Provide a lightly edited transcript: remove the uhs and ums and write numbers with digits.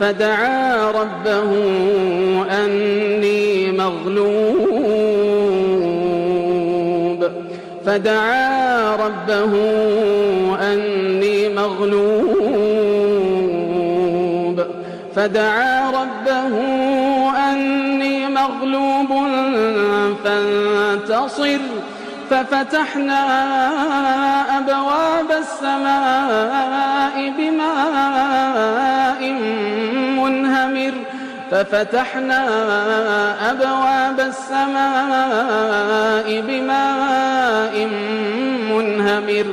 فدعا ربه أني مغلوب فانتصر ففتحنا أبواب السماء بماء منهمر